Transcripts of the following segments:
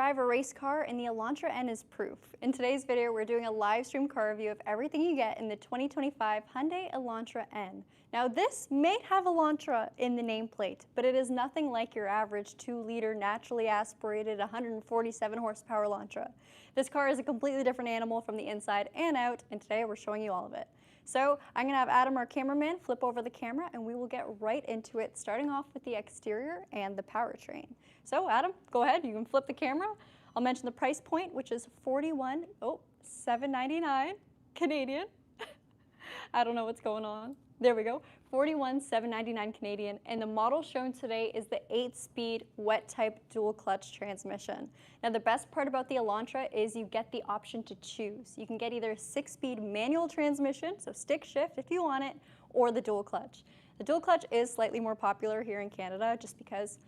drive a race car, and the Elantra N is proof. In today's video, we're doing a live stream car review of everything you get in the 2025 Hyundai Elantra N. Now this may have Elantra in the nameplate, but it is nothing like your average 2-liter naturally aspirated 147 horsepower Elantra. This car is a completely different animal from the inside and out, and today we're showing you all of it. So I'm gonna have Adam, our cameraman, flip over the camera and we will get right into it, starting off with the exterior and the powertrain. So Adam, go ahead, you can flip the camera. I'll mention the price point, which is $41,799 Canadian. I don't know what's going on. There we go, $41,799 Canadian, and the model shown today is the 8-speed wet type dual clutch transmission. Now the best part about the Elantra is you get the option to choose. You can get either a 6-speed manual transmission, so stick shift if you want it, or the dual clutch. The dual clutch is slightly more popular here in Canada just because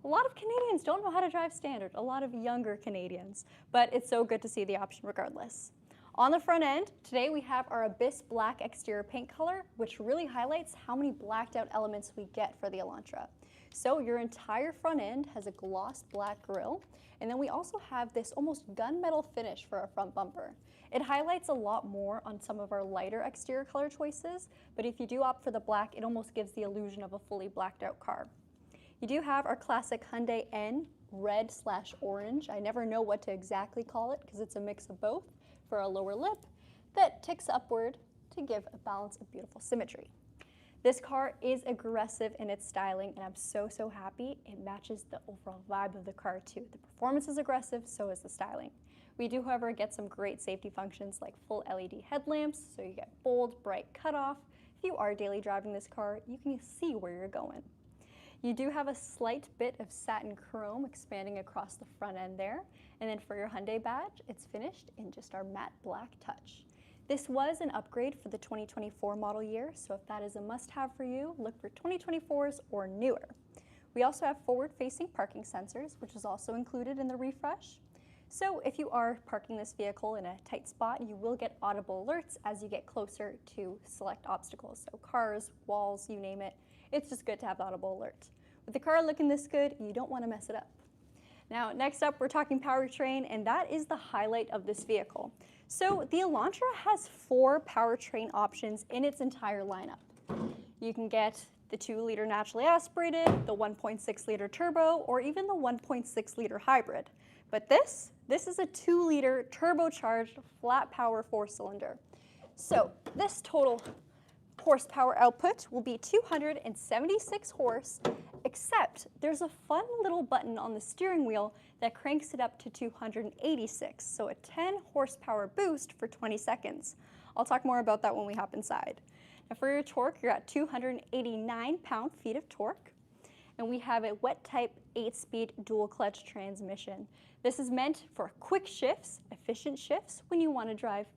a lot of Canadians don't know how to drive standard, a lot of younger Canadians, but it's so good to see the option regardless. On the front end, today we have our Abyss Black exterior paint color, which really highlights how many blacked out elements we get for the Elantra. So your entire front end has a gloss black grille, and then we also have this almost gunmetal finish for our front bumper. It highlights a lot more on some of our lighter exterior color choices, but if you do opt for the black, it almost gives the illusion of a fully blacked out car. You do have our classic Hyundai N, red/orange. I never know what to exactly call it because it's a mix of both, for a lower lip that ticks upward to give a balance of beautiful symmetry. This car is aggressive in its styling, and I'm so happy it matches the overall vibe of the car too. The performance is aggressive, so is the styling. We do, however, get some great safety functions like full LED headlamps, so you get bold, bright cutoff. If you are daily driving this car, you can see where you're going. You do have a slight bit of satin chrome expanding across the front end there. And then for your Hyundai badge, it's finished in just our matte black touch. This was an upgrade for the 2024 model year, so if that is a must-have for you, look for 2024s or newer. We also have forward-facing parking sensors, which is also included in the refresh. So if you are parking this vehicle in a tight spot, you will get audible alerts as you get closer to select obstacles. So cars, walls, you name it. It's just good to have the audible alert. With the car looking this good, you don't want to mess it up. Now, next up, we're talking powertrain, and that is the highlight of this vehicle. So the Elantra has 4 powertrain options in its entire lineup. You can get the 2-liter naturally aspirated, the 1.6-liter turbo, or even the 1.6-liter hybrid. But this is a 2-liter turbocharged flat power 4-cylinder. So this total horsepower output will be 276 horse, except there's a fun little button on the steering wheel that cranks it up to 286, so a 10 horsepower boost for 20 seconds. I'll talk more about that when we hop inside. Now for your torque, you're at 289 pound-feet of torque, and we have a wet type 8-speed dual clutch transmission. This is meant for quick shifts, efficient shifts when you want to drive,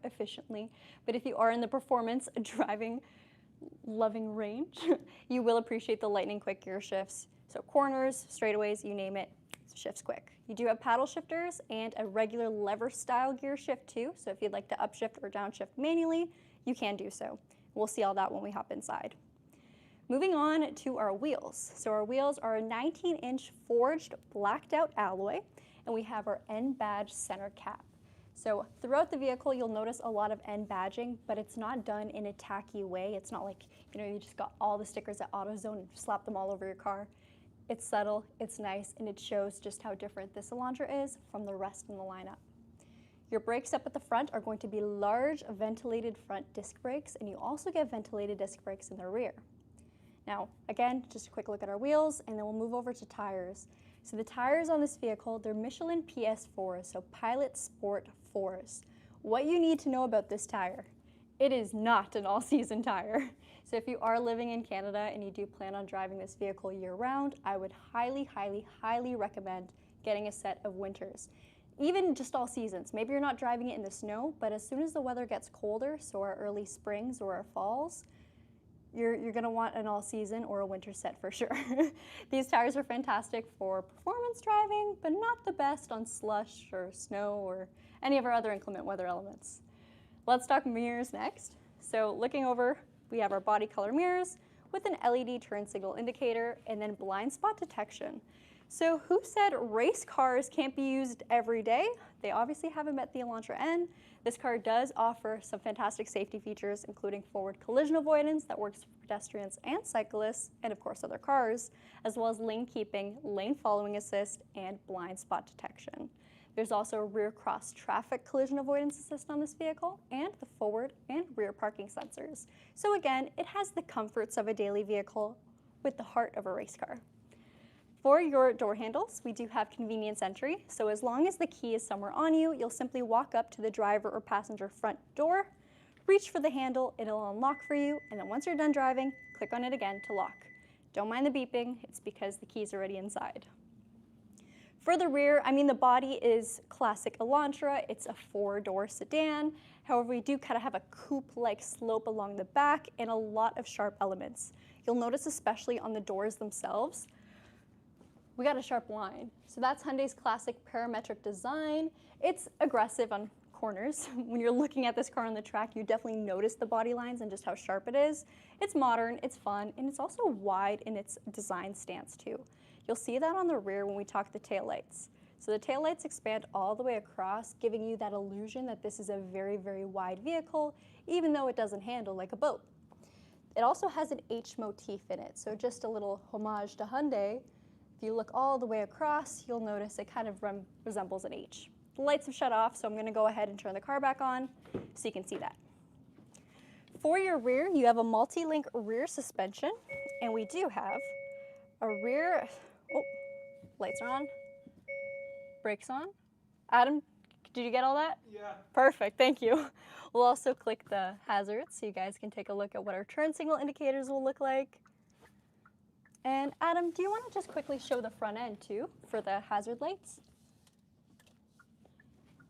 efficiently. But if you are in the performance driving loving range, you will appreciate the lightning quick gear shifts. So corners, straightaways, you name it, shifts quick. You do have paddle shifters and a regular lever style gear shift too. So if you'd like to upshift or downshift manually, you can do so. We'll see all that when we hop inside. Moving on to our wheels. So our wheels are a 19-inch forged blacked out alloy, and we have our N badge center cap. So throughout the vehicle, you'll notice a lot of N badging, but it's not done in a tacky way. It's not like, you just got all the stickers at AutoZone and slap them all over your car. It's subtle, it's nice, and it shows just how different this Elantra is from the rest in the lineup. Your brakes up at the front are going to be large ventilated front disc brakes, and you also get ventilated disc brakes in the rear. Now, again, just a quick look at our wheels, and then we'll move over to tires. So the tires on this vehicle, they're Michelin PS4s, so Pilot Sport 4s. What you need to know about this tire, it is not an all-season tire. So if you are living in Canada and you do plan on driving this vehicle year-round, I would highly recommend getting a set of winters. Even just all seasons. Maybe you're not driving it in the snow, but as soon as the weather gets colder, so our early springs or our falls, you're gonna want an all-season or a winter set for sure. These tires are fantastic for performance driving, but not the best on slush or snow or any of our other inclement weather elements. Let's talk mirrors next. So looking over, we have our body color mirrors with an LED turn signal indicator and then blind spot detection. So who said race cars can't be used every day? They obviously haven't met the Elantra N. This car does offer some fantastic safety features, including forward collision avoidance that works for pedestrians and cyclists, and of course other cars, as well as lane keeping, lane following assist, and blind spot detection. There's also a rear cross traffic collision avoidance assist on this vehicle, and the forward and rear parking sensors. So again, it has the comforts of a daily vehicle with the heart of a race car. For your door handles, we do have convenience entry, so as long as the key is somewhere on you, you'll simply walk up to the driver or passenger front door, reach for the handle, it'll unlock for you, and then once you're done driving, click on it again to lock. Don't mind the beeping, it's because the key's already inside. For the rear, the body is classic Elantra. It's a 4-door sedan. However, we do kind of have a coupe-like slope along the back and a lot of sharp elements. You'll notice especially on the doors themselves, we got a sharp line. So that's Hyundai's classic parametric design. It's aggressive on corners. When you're looking at this car on the track, you definitely notice the body lines and just how sharp it is. It's modern, it's fun, and it's also wide in its design stance too. You'll see that on the rear when we talk the taillights. So the taillights expand all the way across, giving you that illusion that this is a very, very wide vehicle, even though it doesn't handle like a boat. It also has an H motif in it, so just a little homage to Hyundai. If you look all the way across, you'll notice it kind of resembles an H. The lights have shut off, so I'm going to go ahead and turn the car back on so you can see that. For your rear, you have a multi-link rear suspension, and we do have a rear, lights are on, brakes on. Adam, did you get all that? Yeah. Perfect, thank you. We'll also click the hazards so you guys can take a look at what our turn signal indicators will look like. And Adam, do you want to just quickly show the front end too for the hazard lights?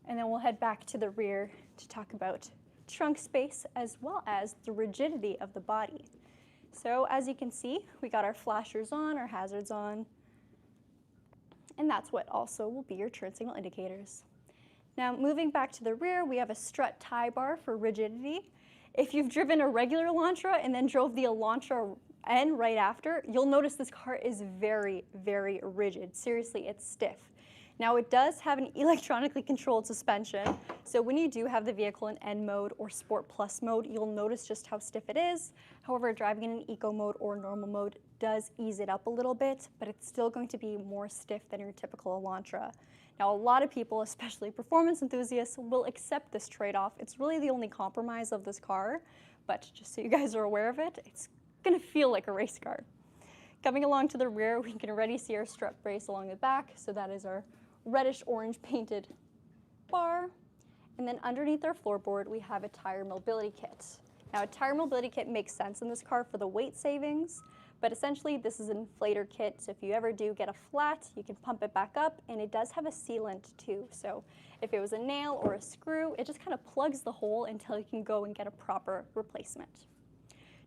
And then we'll head back to the rear to talk about trunk space as well as the rigidity of the body. So as you can see, we got our flashers on, our hazards on, and that's what also will be your turn signal indicators. Now moving back to the rear, we have a strut tie bar for rigidity. If you've driven a regular Elantra and then drove the Elantra N right after, you'll notice this car is very, very rigid. Seriously, it's stiff. Now it does have an electronically controlled suspension, so when you do have the vehicle in N mode or Sport Plus mode, you'll notice just how stiff it is. However, driving in an eco mode or normal mode does ease it up a little bit, but it's still going to be more stiff than your typical Elantra. Now a lot of people, especially performance enthusiasts, will accept this trade-off. It's really the only compromise of this car, but just so you guys are aware of it, it's going to feel like a race car. Coming along to the rear, we can already see our strut brace along the back, so that is our reddish orange painted bar. And then underneath our floorboard, we have a tire mobility kit. Now a tire mobility kit makes sense in this car for the weight savings, but essentially this is an inflator kit, so if you ever do get a flat, you can pump it back up, and it does have a sealant too. So if it was a nail or a screw, it just kind of plugs the hole until you can go and get a proper replacement.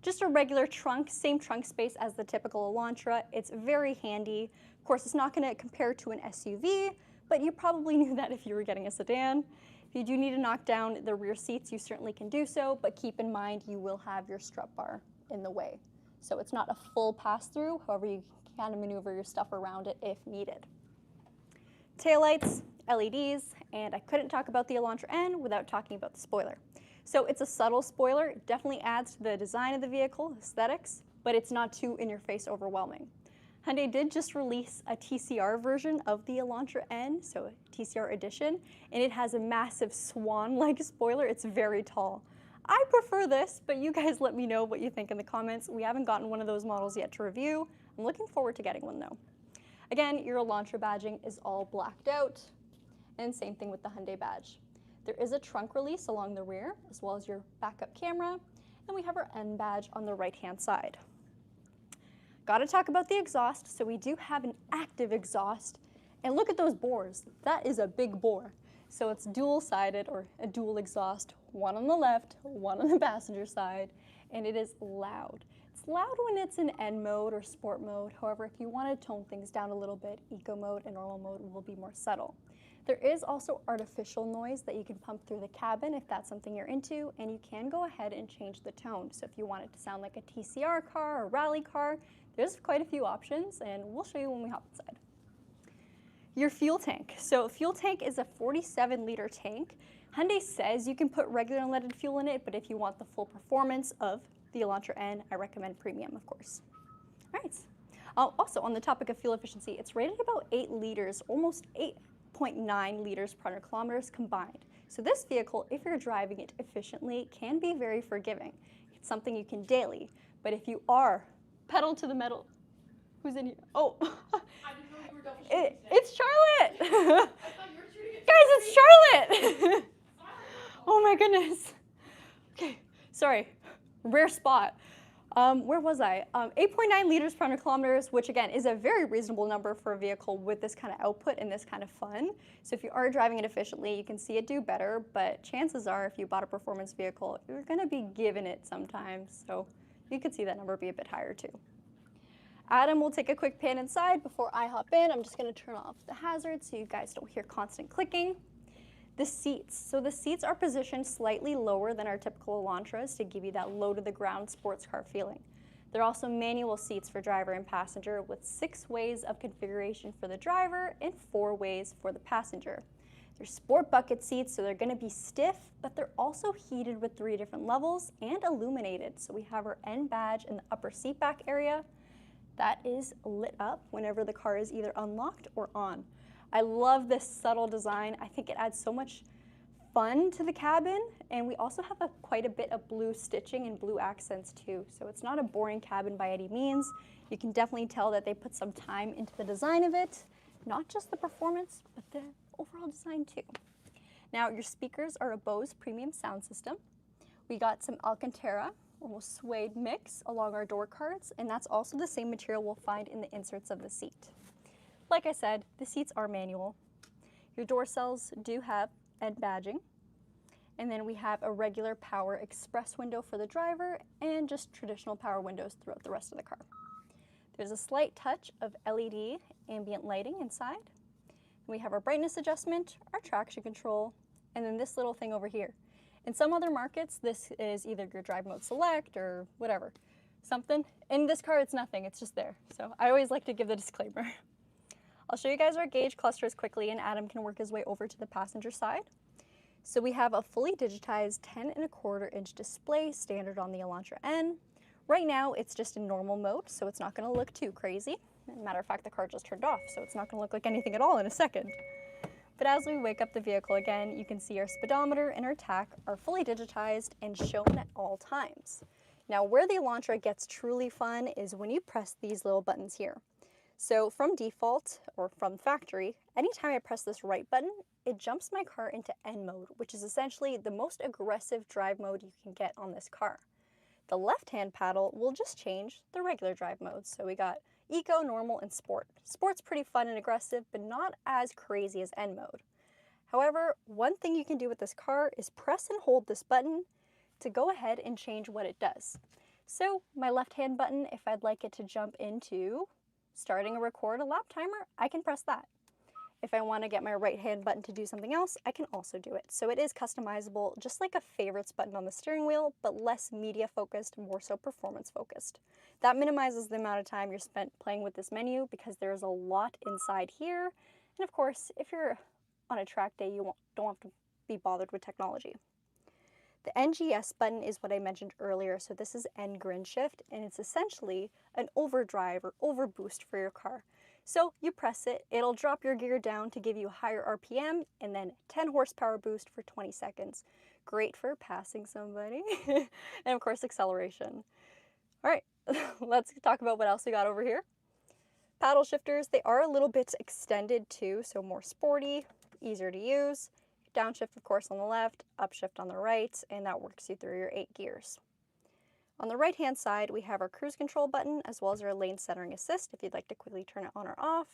Just a regular trunk, same trunk space as the typical Elantra. It's very handy. Of course, it's not going to compare to an SUV, but you probably knew that if you were getting a sedan. If you do need to knock down the rear seats, you certainly can do so, but keep in mind you will have your strut bar in the way. So it's not a full pass-through, however you can kind of maneuver your stuff around it if needed. Taillights, LEDs, and I couldn't talk about the Elantra N without talking about the spoiler. So it's a subtle spoiler. It definitely adds to the design of the vehicle, aesthetics, but it's not too in-your-face overwhelming. Hyundai did just release a TCR version of the Elantra N, so a TCR edition, and it has a massive swan-like spoiler. It's very tall. I prefer this, but you guys let me know what you think in the comments. We haven't gotten one of those models yet to review. I'm looking forward to getting one though. Again, your Elantra badging is all blacked out, and same thing with the Hyundai badge. There is a trunk release along the rear, as well as your backup camera, and we have our N badge on the right-hand side. Gotta talk about the exhaust, so we do have an active exhaust, and look at those bores. That is a big bore. So it's dual-sided, or a dual exhaust, one on the left, one on the passenger side, and it is loud. It's loud when it's in N mode or sport mode. However, if you want to tone things down a little bit, eco mode and normal mode will be more subtle. There is also artificial noise that you can pump through the cabin if that's something you're into, and you can go ahead and change the tone. So if you want it to sound like a TCR car or rally car, there's quite a few options, and we'll show you when we hop inside. Your fuel tank. So fuel tank is a 47-liter tank. Hyundai says you can put regular unleaded fuel in it, but if you want the full performance of the Elantra N, I recommend premium, of course. All right. Also, on the topic of fuel efficiency, it's rated about 8 liters, almost 8.9 liters per 100 kilometers combined. So this vehicle, if you're driving it efficiently, can be very forgiving. It's something you can daily. But if you are pedal to the metal, who's in here? Oh, I didn't know you were double shooting it's Charlotte. I thought you were shooting it. Guys, it's Charlotte. Oh my goodness. Okay, sorry. Rare spot. Where was I? 8.9 liters per 100 kilometers, which again is a very reasonable number for a vehicle with this kind of output and this kind of fun. So if you are driving it efficiently, you can see it do better, but chances are if you bought a performance vehicle, you're gonna be given it sometimes. So you could see that number be a bit higher too. Adam will take a quick pan inside before I hop in. I'm just gonna turn off the hazard so you guys don't hear constant clicking. The seats. So the seats are positioned slightly lower than our typical Elantras to give you that low-to-the-ground sports car feeling. They're also manual seats for driver and passenger with 6 ways of configuration for the driver and 4 ways for the passenger. They're sport bucket seats, so they're going to be stiff, but they're also heated with 3 different levels and illuminated. So we have our N badge in the upper seat back area. That is lit up whenever the car is either unlocked or on. I love this subtle design. I think it adds so much fun to the cabin, and we also have quite a bit of blue stitching and blue accents too. So it's not a boring cabin by any means. You can definitely tell that they put some time into the design of it, not just the performance, but the overall design too. Now your speakers are a Bose premium sound system. We got some Alcantara, almost suede mix along our door cards, and that's also the same material we'll find in the inserts of the seat. Like I said, the seats are manual. Your door cells do have N badging. And then we have a regular power express window for the driver and just traditional power windows throughout the rest of the car. There's a slight touch of LED ambient lighting inside. We have our brightness adjustment, our traction control, and then this little thing over here. In some other markets, this is either your drive mode select or whatever, something. In this car, it's nothing, it's just there. So I always like to give the disclaimer. I'll show you guys our gauge clusters quickly, and Adam can work his way over to the passenger side. So we have a fully digitized 10.25-inch display standard on the Elantra N. Right now, it's just in normal mode, so it's not going to look too crazy. Matter of fact, the car just turned off, so it's not going to look like anything at all in a second. But as we wake up the vehicle again, you can see our speedometer and our tach are fully digitized and shown at all times. Now, where the Elantra gets truly fun is when you press these little buttons here. So from default, or from factory, anytime I press this right button, it jumps my car into N mode, which is essentially the most aggressive drive mode you can get on this car. The left-hand paddle will just change the regular drive modes. So we got Eco, Normal, and Sport. Sport's pretty fun and aggressive, but not as crazy as N mode. However, one thing you can do with this car is press and hold this button to go ahead and change what it does. So my left-hand button, if I'd like it to jump into starting a record a lap timer, I can press that. If I want to get my right hand button to do something else, I can also do it. So it is customizable, just like a favorites button on the steering wheel, but less media focused, more so performance focused. That minimizes the amount of time you're spent playing with this menu because there's a lot inside here. And of course, if you're on a track day, you don't have to be bothered with technology. The NGS button is what I mentioned earlier, so this is N grin shift, and it's essentially an overdrive or overboost for your car. So you press it, it'll drop your gear down to give you a higher RPM, and then 10 horsepower boost for 20 seconds. Great for passing somebody. And of course, acceleration. All right, let's talk about what else we got over here. Paddle shifters, they are a little bit extended too, so more sporty, easier to use. Downshift, of course, on the left, upshift on the right, and that works you through your 8 gears. On the right-hand side, we have our cruise control button, as well as our lane centering assist, if you'd like to quickly turn it on or off.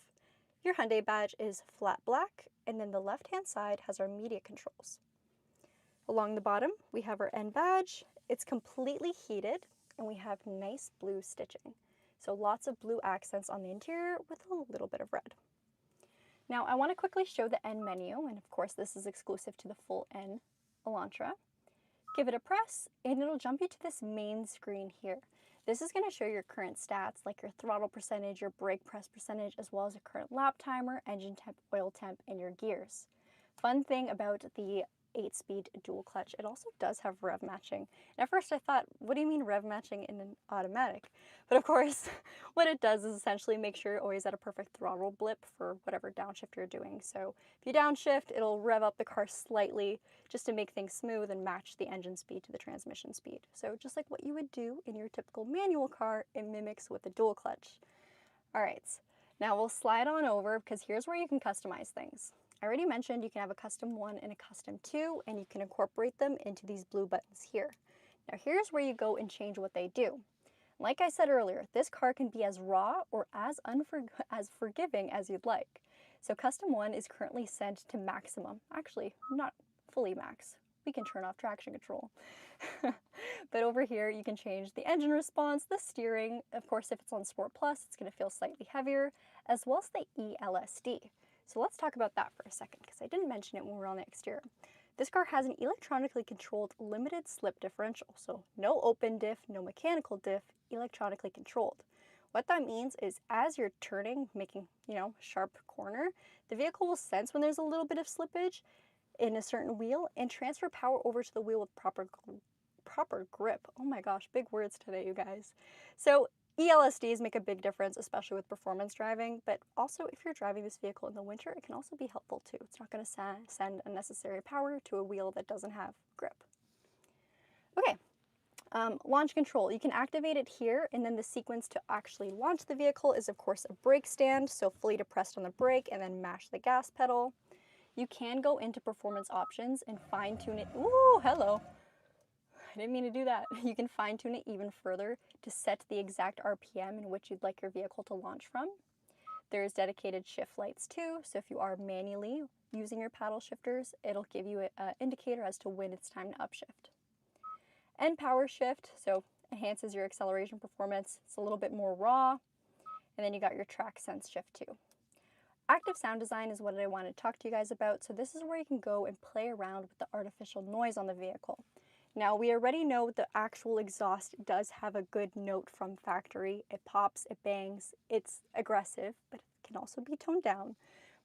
Your Hyundai badge is flat black, and then the left-hand side has our media controls. Along the bottom, we have our N badge. It's completely heated, and we have nice blue stitching. So lots of blue accents on the interior with a little bit of red. Now, I want to quickly show the N menu, and of course this is exclusive to the full N Elantra. Give it a press, and it'll jump you to this main screen here. This is going to show your current stats like your throttle percentage, your brake press percentage, as well as your current lap timer, engine temp, oil temp, and your gears. Fun thing about the 8-speed dual clutch, it also does have rev matching. And at first I thought, what do you mean rev matching in an automatic? But of course, what it does is essentially make sure you're always at a perfect throttle blip for whatever downshift you're doing. So if you downshift, it'll rev up the car slightly just to make things smooth and match the engine speed to the transmission speed. So just like what you would do in your typical manual car, it mimics with the dual clutch. All right, now we'll slide on over because here's where you can customize things. I already mentioned you can have a custom 1 and a custom 2, and you can incorporate them into these blue buttons here. Now here's where you go and change what they do. Like I said earlier, this car can be as raw or as forgiving as you'd like. So custom 1 is currently set to maximum. Actually, not fully max. We can turn off traction control. But over here, you can change the engine response, the steering. Of course, if it's on Sport Plus, it's going to feel slightly heavier, as well as the ELSD. So let's talk about that for a second, because I didn't mention it when we were on the exterior. This car has an electronically controlled limited slip differential, so no open diff, no mechanical diff, electronically controlled. What that means is as you're turning, making, sharp corner, the vehicle will sense when there's a little bit of slippage in a certain wheel and transfer power over to the wheel with proper grip. Oh my gosh, big words today, you guys. So ELSDs make a big difference, especially with performance driving, but also if you're driving this vehicle in the winter, it can also be helpful too. It's not going to send unnecessary power to a wheel that doesn't have grip. Okay, launch control. You can activate it here, and then the sequence to actually launch the vehicle is of course a brake stand, so fully depressed on the brake and then mash the gas pedal. You can go into performance options and fine tune it. Ooh, hello. I didn't mean to do that. You can fine tune it even further to set the exact RPM in which you'd like your vehicle to launch from. There's dedicated shift lights too, so if you are manually using your paddle shifters, it'll give you an indicator as to when it's time to upshift. And power shift, so enhances your acceleration performance. It's a little bit more raw. And then you got your track sense shift too. Active sound design is what I want to talk to you guys about. So this is where you can go and play around with the artificial noise on the vehicle. Now, we already know the actual exhaust does have a good note from factory. It pops, it bangs, it's aggressive, but it can also be toned down.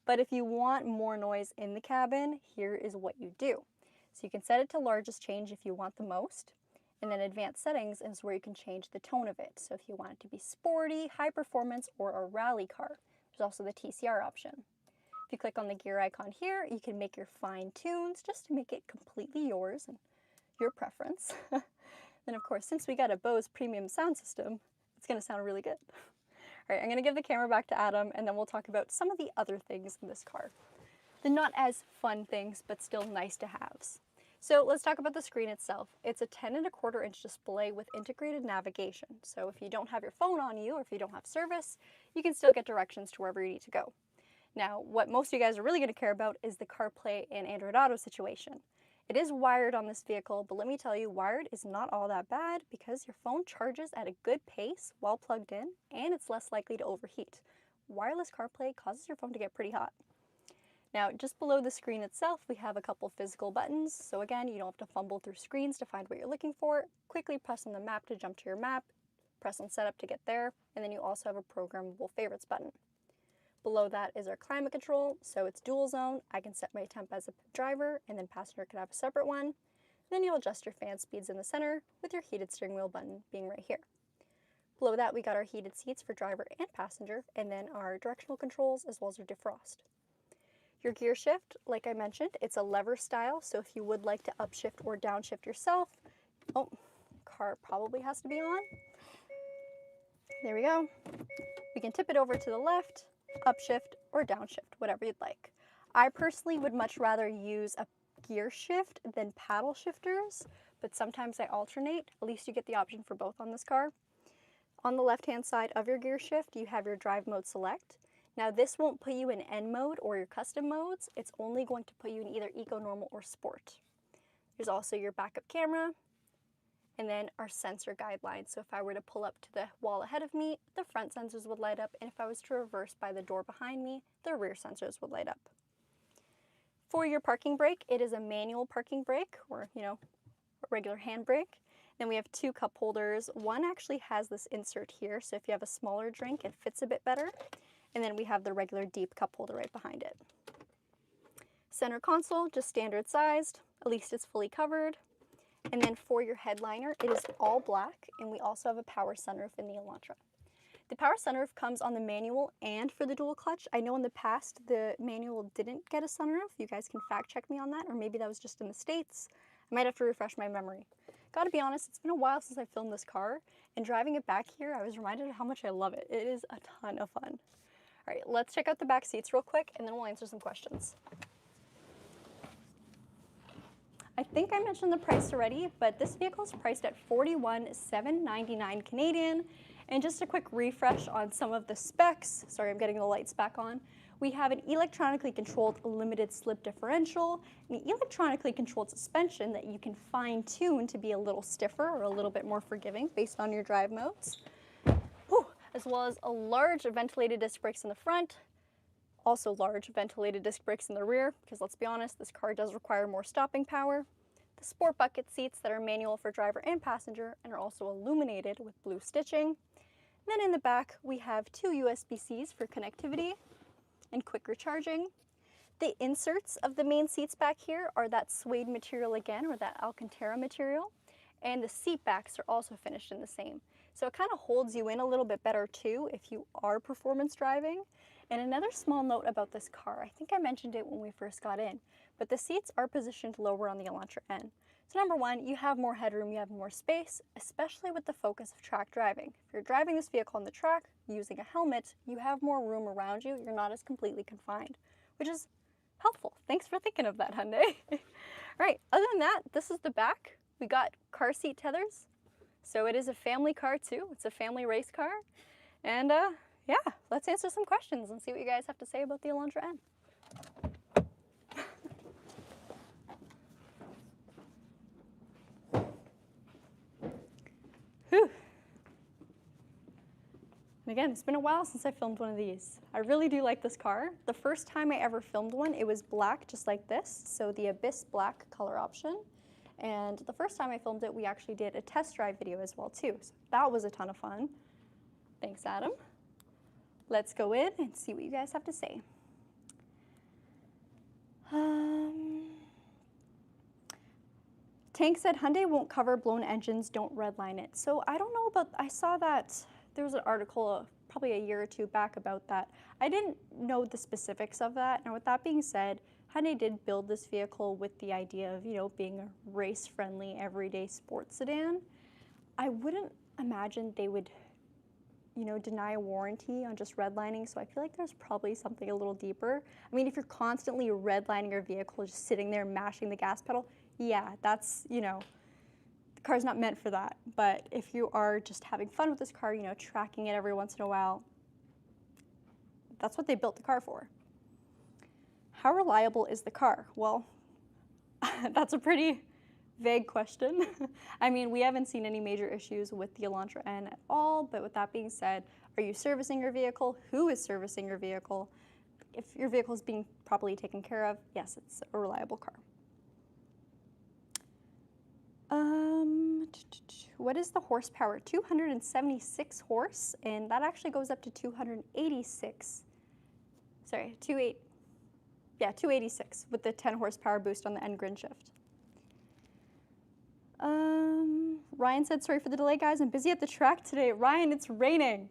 But if you want more noise in the cabin, here is what you do. So you can set it to largest change if you want the most, and then advanced settings is where you can change the tone of it. So if you want it to be sporty, high performance, or a rally car, there's also the TCR option. If you click on the gear icon here, you can make your fine tunes just to make it completely yours and your preference. Then of course, since we got a Bose premium sound system, it's going to sound really good. All right, I'm going to give the camera back to Adam, and then we'll talk about some of the other things in this car. The not as fun things, but still nice to haves. So let's talk about the screen itself. It's a 10.25 inch display with integrated navigation. So if you don't have your phone on you, or if you don't have service, you can still get directions to wherever you need to go. Now, what most of you guys are really going to care about is the CarPlay and Android Auto situation. It is wired on this vehicle, but let me tell you, wired is not all that bad because your phone charges at a good pace while plugged in, and it's less likely to overheat. Wireless CarPlay causes your phone to get pretty hot. Now, just below the screen itself, we have a couple physical buttons. So again, you don't have to fumble through screens to find what you're looking for. Quickly press on the map to jump to your map, press on setup to get there, and then you also have a programmable favorites button. Below that is our climate control, so it's dual zone. I can set my temp as a driver, and then passenger can have a separate one. Then you'll adjust your fan speeds in the center, with your heated steering wheel button being right here. Below that, we got our heated seats for driver and passenger, and then our directional controls as well as our defrost. Your gear shift, like I mentioned, it's a lever style, so if you would like to upshift or downshift yourself, car probably has to be on. There we go. We can tip it over to the left, upshift, or downshift, whatever you'd like. I personally would much rather use a gear shift than paddle shifters, but sometimes I alternate. At least you get the option for both on this car. On the left-hand side of your gear shift, you have your drive mode select. Now this won't put you in N mode or your custom modes. It's only going to put you in either Eco, Normal, or Sport. There's also your backup camera, and then our sensor guidelines. So if I were to pull up to the wall ahead of me, the front sensors would light up, and if I was to reverse by the door behind me, the rear sensors would light up. For your parking brake, it is a manual parking brake, or a regular hand brake. Then we have 2 cup holders. One actually has this insert here, so if you have a smaller drink, it fits a bit better. And then we have the regular deep cup holder right behind it. Center console, just standard sized, at least it's fully covered. And then for your headliner, it is all black, and we also have a power sunroof in the Elantra. The power sunroof comes on the manual and for the dual clutch. I know in the past the manual didn't get a sunroof. You guys can fact check me on that, or maybe that was just in the States. I might have to refresh my memory. Gotta be honest, it's been a while since I filmed this car, and driving it back here, I was reminded of how much I love it. It is a ton of fun. All right, let's check out the back seats real quick, and then we'll answer some questions. I think I mentioned the price already, but this vehicle is priced at $41,799 Canadian. And just a quick refresh on some of the specs. Sorry, I'm getting the lights back on. We have an electronically controlled limited slip differential, an electronically controlled suspension that you can fine tune to be a little stiffer or a little bit more forgiving based on your drive modes. Whew, as well as a large ventilated disc brakes in the front, also large ventilated disc brakes in the rear, because let's be honest, this car does require more stopping power. The sport bucket seats that are manual for driver and passenger and are also illuminated with blue stitching. Then in the back, we have 2 USB-Cs for connectivity and quick recharging. The inserts of the main seats back here are that suede material again, or that Alcantara material, and the seat backs are also finished in the same. So it kind of holds you in a little bit better too if you are performance driving. And another small note about this car, I think I mentioned it when we first got in, but the seats are positioned lower on the Elantra N. So number one, you have more headroom, you have more space, especially with the focus of track driving. If you're driving this vehicle on the track using a helmet, you have more room around you, you're not as completely confined, which is helpful. Thanks for thinking of that, Hyundai. All right, other than that, this is the back. We got car seat tethers. So it is a family car too. It's a family race car. And yeah, let's answer some questions and see what you guys have to say about the Elantra N. Whew. And again, it's been a while since I filmed one of these. I really do like this car. The first time I ever filmed one, it was black just like this, so the Abyss black color option. And the first time I filmed it, we actually did a test drive video as well too. So that was a ton of fun. Thanks, Adam. Let's go in and see what you guys have to say. Tank said Hyundai won't cover blown engines, don't redline it. So I don't know about, I saw that there was an article probably a year or two back about that. I didn't know the specifics of that. Now with that being said, Hyundai did build this vehicle with the idea of, you know, being a race-friendly, everyday sports sedan. I wouldn't imagine they would, you know, deny a warranty on just redlining, so I feel like there's probably something a little deeper. I mean, if you're constantly redlining your vehicle, just sitting there mashing the gas pedal, yeah, that's, you know, the car's not meant for that. But if you are just having fun with this car, you know, tracking it every once in a while, that's what they built the car for. How reliable is the car? Well, that's a pretty vague question. I mean, we haven't seen any major issues with the Elantra N at all, but with that being said, are you servicing your vehicle? Who is servicing your vehicle? If your vehicle is being properly taken care of, yes, it's a reliable car. What is the horsepower? 276 horse, and that actually goes up to 286. Sorry, 286 with the 10 horsepower boost on the N grid shift. Ryan said, sorry for the delay, guys. I'm busy at the track today. Ryan, it's raining.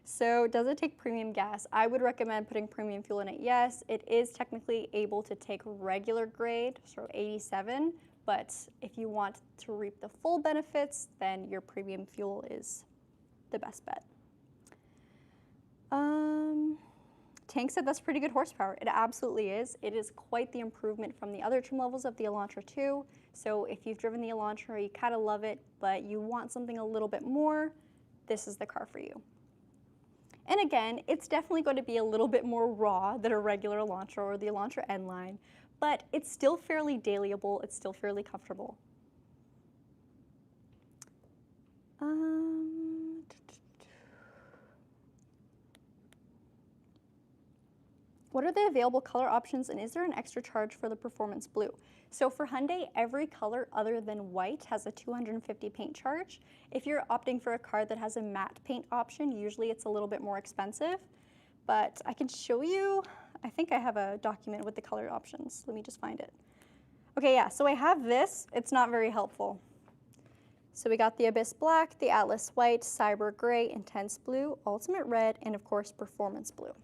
So does it take premium gas? I would recommend putting premium fuel in it. Yes, it is technically able to take regular grade, so 87, but if you want to reap the full benefits, then your premium fuel is the best bet. Tank said that's pretty good horsepower. It absolutely is. It is quite the improvement from the other trim levels of the Elantra 2. So if you've driven the Elantra, you kind of love it, but you want something a little bit more, this is the car for you. And again, it's definitely going to be a little bit more raw than a regular Elantra or the Elantra N line, but it's still fairly dailyable. It's still fairly comfortable. What are the available color options, and is there an extra charge for the performance blue? So for Hyundai, every color other than white has a 250 paint charge. If you're opting for a car that has a matte paint option, usually it's a little bit more expensive, but I can show you. I think I have a document with the color options. Let me just find it. Okay, yeah, so I have this. It's not very helpful. So we got the Abyss Black, the Atlas White, Cyber Gray, Intense Blue, Ultimate Red, and of course, Performance Blue.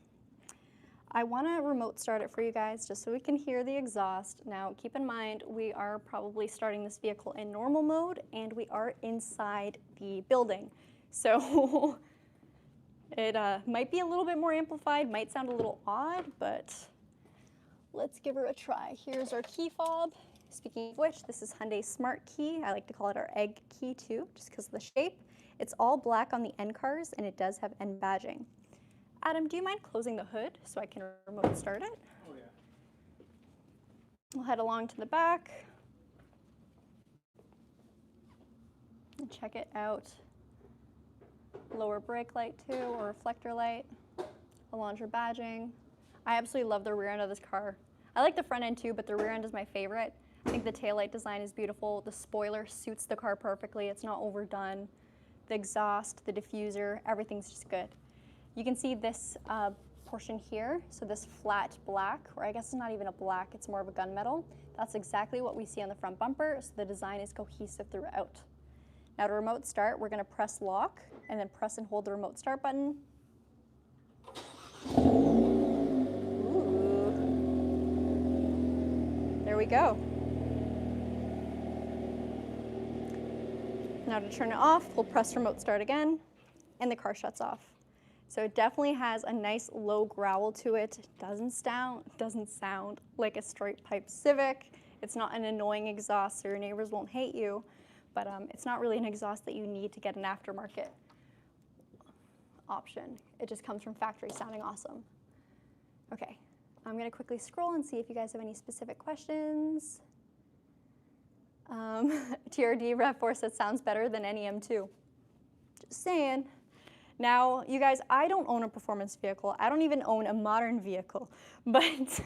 I want to remote start it for you guys just so we can hear the exhaust. Now, keep in mind, we are probably starting this vehicle in normal mode, and we are inside the building. So it might be a little bit more amplified, might sound a little odd, but let's give her a try. Here's our key fob. Speaking of which, this is Hyundai's Smart Key. I like to call it our egg key too, just because of the shape. It's all black on the N cars, and it does have N badging. Adam, do you mind closing the hood so I can remote start it? Oh, yeah. We'll head along to the back and check it out. Lower brake light too, or reflector light. Elantra badging. I absolutely love the rear end of this car. I like the front end too, but the rear end is my favorite. I think the taillight design is beautiful. The spoiler suits the car perfectly. It's not overdone. The exhaust, the diffuser, everything's just good. You can see this portion here, so this flat black, or I guess it's not even a black, it's more of a gunmetal. That's exactly what we see on the front bumper, so the design is cohesive throughout. Now to remote start, we're gonna press lock, and then press and hold the remote start button. Ooh. There we go. Now to turn it off, we'll press remote start again, and the car shuts off. So it definitely has a nice low growl to it. Doesn't sound like a straight pipe Civic. It's not an annoying exhaust, so your neighbors won't hate you, but it's not really an exhaust that you need to get an aftermarket option. It just comes from factory sounding awesome. Okay, I'm gonna quickly scroll and see if you guys have any specific questions. TRD Rev4 says sounds better than any M2. Just saying. Now, you guys, I don't own a performance vehicle. I don't even own a modern vehicle. But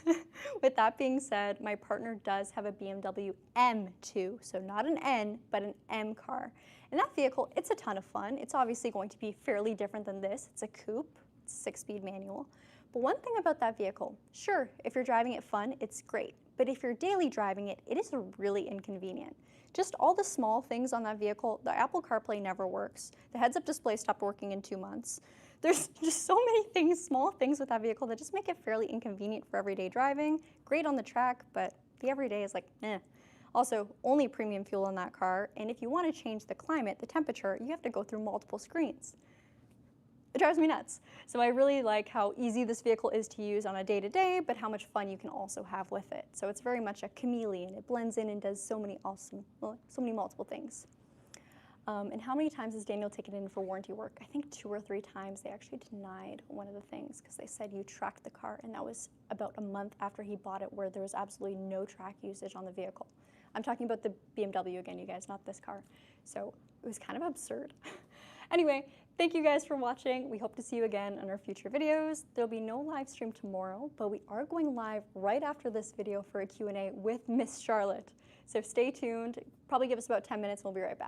with that being said, my partner does have a BMW M2, so not an N, but an M car. And that vehicle, it's a ton of fun. It's obviously going to be fairly different than this. It's a coupe, it's a 6-speed manual. But one thing about that vehicle, sure, if you're driving it fun, it's great. But if you're daily driving it, it is really inconvenient. Just all the small things on that vehicle, the Apple CarPlay never works. The heads-up display stopped working in 2 months. There's just so many things, small things with that vehicle that just make it fairly inconvenient for everyday driving. Great on the track, but the everyday is like, eh. Also, only premium fuel in that car, and if you want to change the climate, the temperature, you have to go through multiple screens. It drives me nuts. So I really like how easy this vehicle is to use on a day-to-day, but how much fun you can also have with it. So it's very much a chameleon. It blends in and does so many awesome, well, so many multiple things. And how many times has Daniel taken in for warranty work? I think 2 or 3 times. They actually denied one of the things because they said you tracked the car, and that was about a month after he bought it, where there was absolutely no track usage on the vehicle. I'm talking about the BMW again, you guys, not this car. So it was kind of absurd. Anyway, thank you guys for watching. We hope to see you again in our future videos. There'll be no live stream tomorrow, but we are going live right after this video for a Q&A with Miss Charlotte. So stay tuned. Probably give us about 10 minutes and we'll be right back.